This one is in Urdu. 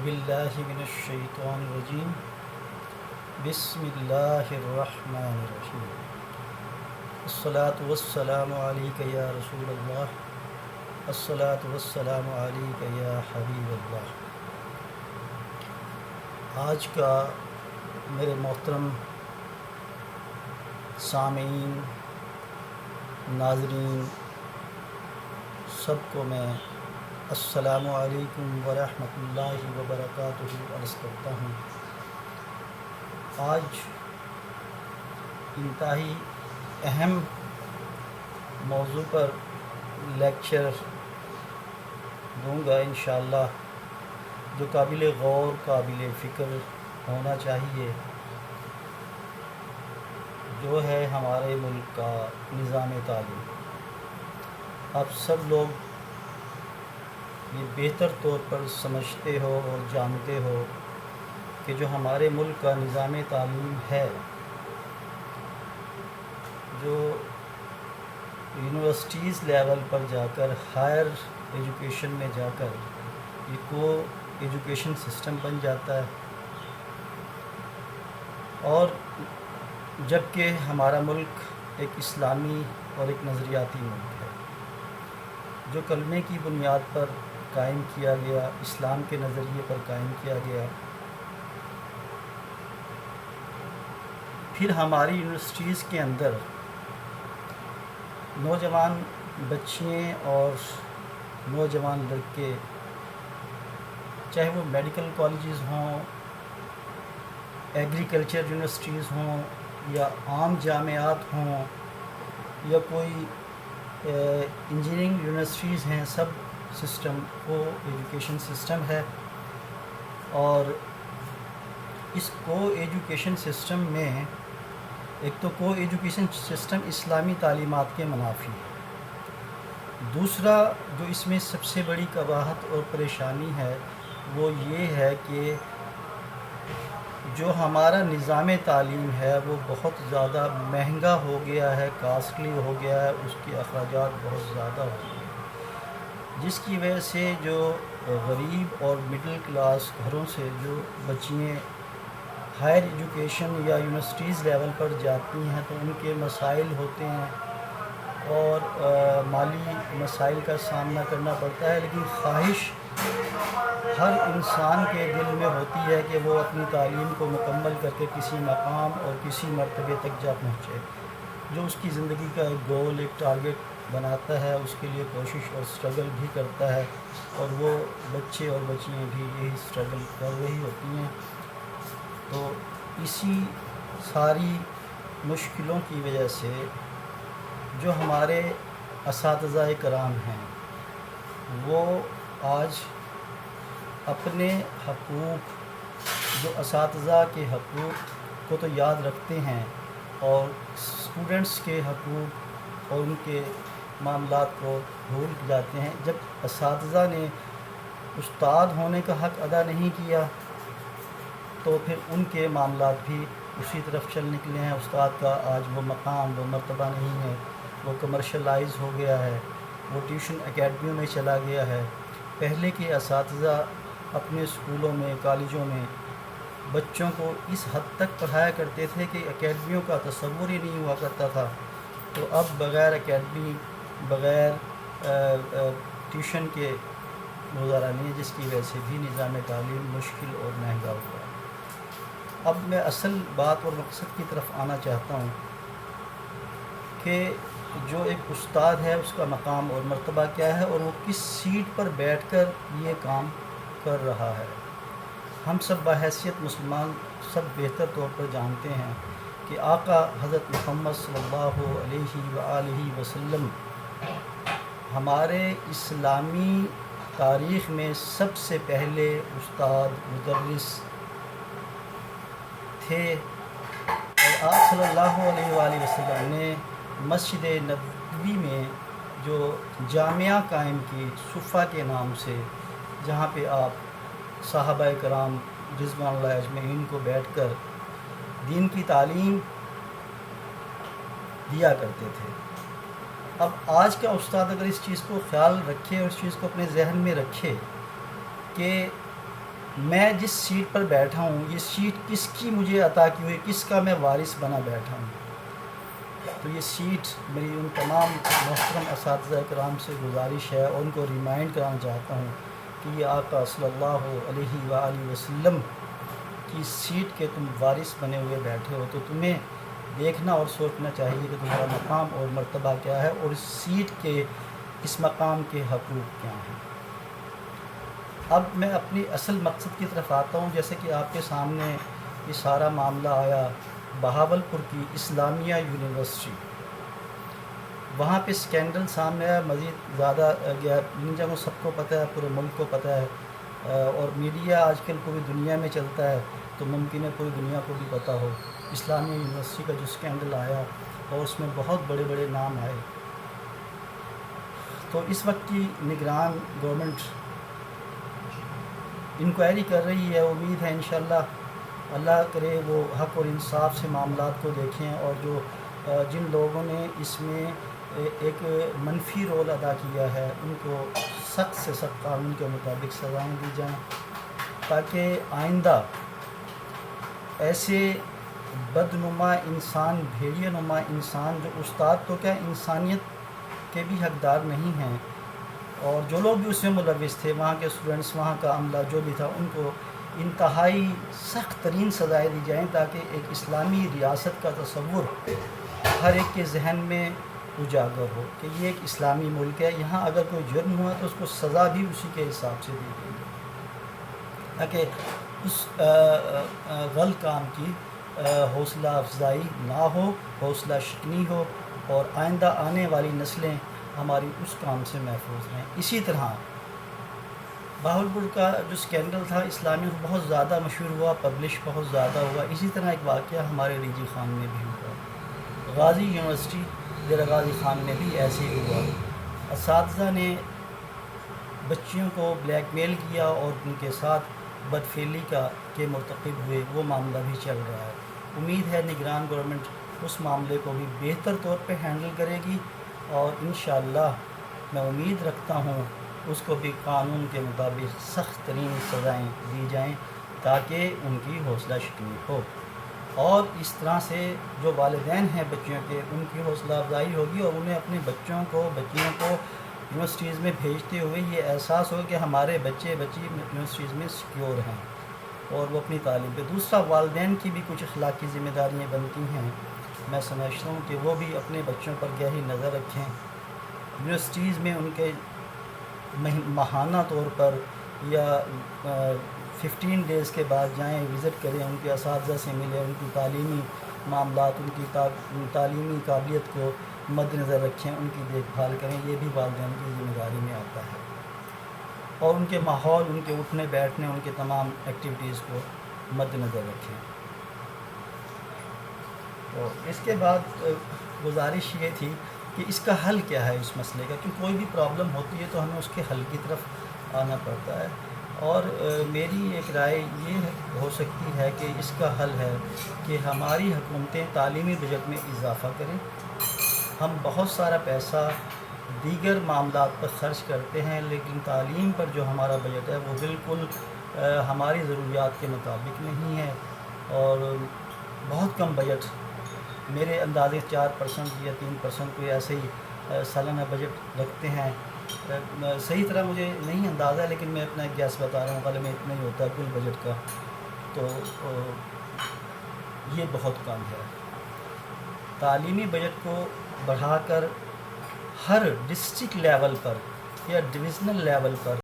باللہ من الشیطان الرجیم بسم اللہ الرحمن الرحیم الصلاۃ والسلام علیک یا رسول اللہ الصلاۃ والسلام علیک یا حبیب اللہ۔ آج کا میرے محترم سامعین، ناظرین، سب کو میں السلام علیکم ورحمۃ اللہ وبرکاتہ عرض کرتا ہوں۔ آج انتہائی اہم موضوع پر لیکچر دوں گا انشاءاللہ، جو قابل غور، قابل فکر ہونا چاہیے، جو ہے ہمارے ملک کا نظام تعلیم۔ آپ سب لوگ یہ بہتر طور پر سمجھتے ہو اور جانتے ہو کہ جو ہمارے ملک کا نظام تعلیم ہے، جو یونیورسٹیز لیول پر جا کر، ہائر ایجوکیشن میں جا کر یہ کو ایجوکیشن سسٹم بن جاتا ہے، اور جبکہ ہمارا ملک ایک اسلامی اور ایک نظریاتی ملک ہے، جو کلمے کی بنیاد پر قائم کیا گیا، اسلام کے نظریے پر قائم کیا گیا۔ پھر ہماری یونیورسٹیز کے اندر نوجوان بچیاں اور نوجوان لڑکے، چاہے وہ میڈیکل کالجز ہوں، ایگریکلچر یونیورسٹیز ہوں، یا عام جامعات ہوں، یا کوئی انجینئرنگ یونیورسٹیز ہیں، سب سسٹم کو ایجوکیشن سسٹم ہے۔ اور اس کو ایجوکیشن سسٹم میں ایک تو کو ایجوکیشن سسٹم اسلامی تعلیمات کے منافی ہے۔ دوسرا جو اس میں سب سے بڑی قباحت اور پریشانی ہے وہ یہ ہے کہ جو ہمارا نظام تعلیم ہے وہ بہت زیادہ مہنگا ہو گیا ہے، کاسٹلی ہو گیا ہے، اس کے اخراجات بہت زیادہ ہو گئے ہیں، جس کی وجہ سے جو غریب اور مڈل کلاس گھروں سے جو بچیاں ہائر ایجوکیشن یا یونیورسٹیز لیول پر جاتی ہیں تو ان کے مسائل ہوتے ہیں اور مالی مسائل کا سامنا کرنا پڑتا ہے، لیکن خواہش ہر انسان کے دل میں ہوتی ہے کہ وہ اپنی تعلیم کو مکمل کر کے کسی مقام اور کسی مرتبے تک جا پہنچے، جو اس کی زندگی کا ایک گول، ایک ٹارگٹ بناتا ہے، اس کے لیے کوشش اور سٹرگل بھی کرتا ہے، اور وہ بچے اور بچیاں بھی یہی سٹرگل کر رہی ہوتی ہیں۔ تو اسی ساری مشکلوں کی وجہ سے جو ہمارے اساتذہ کرام ہیں وہ آج اپنے حقوق، جو اساتذہ کے حقوق کو تو یاد رکھتے ہیں، اور اسٹوڈنٹس کے حقوق اور ان کے معاملات کو بھول جاتے ہیں۔ جب اساتذہ نے استاد ہونے کا حق ادا نہیں کیا تو پھر ان کے معاملات بھی اسی طرف چل نکلے ہیں۔ استاد کا آج وہ مقام، وہ مرتبہ نہیں ہے، وہ کمرشلائز ہو گیا ہے، وہ ٹیوشن اکیڈمیوں میں چلا گیا ہے۔ پہلے کے اساتذہ اپنے اسکولوں میں، کالجوں میں بچوں کو اس حد تک پڑھایا کرتے تھے کہ اکیڈمیوں کا تصور ہی نہیں ہوا کرتا تھا۔ تو اب بغیر اکیڈمی، بغیر ٹیوشن کے گزارا نہیں ہے، جس کی وجہ سے بھی نظام تعلیم مشکل اور مہنگا ہوا ہے۔ اب میں اصل بات اور مقصد کی طرف آنا چاہتا ہوں کہ جو ایک استاد ہے اس کا مقام اور مرتبہ کیا ہے، اور وہ کس سیٹ پر بیٹھ کر یہ کام کر رہا ہے۔ ہم سب بحیثیت مسلمان سب بہتر طور پر جانتے ہیں کہ آقا حضرت محمد صلی اللہ علیہ وآلہ وسلم ہمارے اسلامی تاریخ میں سب سے پہلے استاد، مدرس تھے، اور آپ صلی اللہ علیہ وآلہ وسلم نے مسجد نبوی میں جو جامعہ قائم کی صفہ کے نام سے، جہاں پہ آپ صحابہ کرام رضوان اللہ اجمعین کو بیٹھ کر دین کی تعلیم دیا کرتے تھے۔ اب آج کا استاد اگر اس چیز کو خیال رکھے اور اس چیز کو اپنے ذہن میں رکھے کہ میں جس سیٹ پر بیٹھا ہوں یہ سیٹ کس کی مجھے عطا کی ہوئی، کس کا میں وارث بنا بیٹھا ہوں. تو یہ سیٹ میری ان تمام محترم اساتذہ کرام سے گزارش ہے اور ان کو ریمائنڈ کرانا چاہتا ہوں کہ یہ آقا صلی اللہ علیہ وآلہ وسلم کی سیٹ کے تم وارث بنے ہوئے بیٹھے ہو، تو تمہیں دیکھنا اور سوچنا چاہیے کہ تمہارا مقام اور مرتبہ کیا ہے اور اس سیٹ کے اس مقام کے حقوق کیا ہیں. اب میں اپنی اصل مقصد کی طرف آتا ہوں. جیسے کہ آپ کے سامنے یہ سارا معاملہ آیا بہاولپور کی اسلامیہ یونیورسٹی، وہاں پہ سکینڈل سامنے آیا، مزید زیادہ گیا نینجا کو سب کو پتہ ہے، پورے ملک کو پتہ ہے، اور میڈیا آج کل پوری دنیا میں چلتا ہے تو ممکن ہے پوری دنیا کو بھی پتہ ہو اسلامیہ یونیورسٹی کا جو سکینڈل آیا اور اس میں بہت بڑے بڑے نام آئے. تو اس وقت کی نگران گورنمنٹ انکوائری کر رہی ہے. امید ہے انشاءاللہ اللہ کرے وہ حق اور انصاف سے معاملات کو دیکھیں اور جو جن لوگوں نے اس میں ایک منفی رول ادا کیا ہے ان کو سخت سے سخت قانون کے مطابق سزائیں دی جائیں، تاکہ آئندہ ایسے بدنما انسان، بھیڑیے نما انسان جو استاد تو کیا انسانیت کے بھی حقدار نہیں ہیں، اور جو لوگ بھی اس میں ملوث تھے، وہاں کے اسٹوڈنٹس، وہاں کا عملہ جو بھی تھا، ان کو انتہائی سخت ترین سزائیں دی جائیں تاکہ ایک اسلامی ریاست کا تصور ہر ایک کے ذہن میں اجاگر ہو کہ یہ ایک اسلامی ملک ہے، یہاں اگر کوئی جرم ہوا تو اس کو سزا بھی اسی کے حساب سے دی گئی ہے، تاکہ اس غلط کام کی حوصلہ افزائی نہ ہو، حوصلہ شکنی ہو، اور آئندہ آنے والی نسلیں ہماری اس کام سے محفوظ رہیں. اسی طرح بہاولپور کا جو سکینڈل تھا اسلامی بہت زیادہ مشہور ہوا، پبلش بہت زیادہ ہوا. اسی طرح ایک واقعہ ہمارے ریجی خان میں بھی ہوا، غازی یونیورسٹی ڈیرہ غازی خان میں بھی ایسے ہی ہوا. اساتذہ نے بچیوں کو بلیک میل کیا اور ان کے ساتھ بدفعلی کے مرتکب ہوئے، وہ معاملہ بھی چل رہا ہے. امید ہے نگران گورنمنٹ اس معاملے کو بھی بہتر طور پہ ہینڈل کرے گی، اور انشاءاللہ میں امید رکھتا ہوں اس کو بھی قانون کے مطابق سخت ترین سزائیں دی جائیں تاکہ ان کی حوصلہ شکنی ہو، اور اس طرح سے جو والدین ہیں بچیوں کے ان کی حوصلہ افزائی ہوگی، اور انہیں اپنے بچیوں کو یونیورسٹیز میں بھیجتے ہوئے یہ احساس ہو کہ ہمارے بچے بچی یونیورسٹیز میں سیکیور ہیں اور وہ اپنی تعلیم پہ. دوسرا، والدین کی بھی کچھ اخلاقی ذمہ داریاں بنتی ہیں. میں سمجھتا ہوں کہ وہ بھی اپنے بچوں پر گہری نظر رکھیں، یونیورسٹیز میں ان کے ماہانہ طور پر یا 15 ڈیز کے بعد جائیں، وزٹ کریں، ان کے اساتذہ سے ملیں، ان کی تعلیمی معاملات، ان کی تعلیمی قابلیت کو مد نظر رکھیں، ان کی دیکھ بھال کریں. یہ بھی والدین کی ذمہ داری میں آتا ہے، اور ان کے ماحول، ان کے اٹھنے بیٹھنے، ان کے تمام ایکٹیویٹیز کو مد نظر رکھیں. تو اس کے بعد گزارش یہ تھی کہ اس کا حل کیا ہے اس مسئلے کا، کیونکہ کوئی بھی پرابلم ہوتی ہے تو ہمیں اس کے حل کی طرف آنا پڑتا ہے. اور میری ایک رائے یہ ہو سکتی ہے کہ اس کا حل ہے کہ ہماری حکومتیں تعلیمی بجٹ میں اضافہ کریں. ہم بہت سارا پیسہ دیگر معاملات پر خرچ کرتے ہیں، لیکن تعلیم پر جو ہمارا بجٹ ہے وہ بالکل ہماری ضروریات کے مطابق نہیں ہے، اور بہت کم بجٹ، میرے اندازے 4% یا 3% کوئی ایسے ہی سالانہ بجٹ رکھتے ہیں. صحیح طرح مجھے نہیں اندازہ ہے، لیکن میں اپنا ایک گیس بتا رہا ہوں، غالباً اتنا ہی ہوتا ہے کل بجٹ کا. تو یہ بہت کم ہے. تعلیمی بجٹ کو بڑھا کر ہر ڈسٹرکٹ لیول پر یا ڈویژنل لیول پر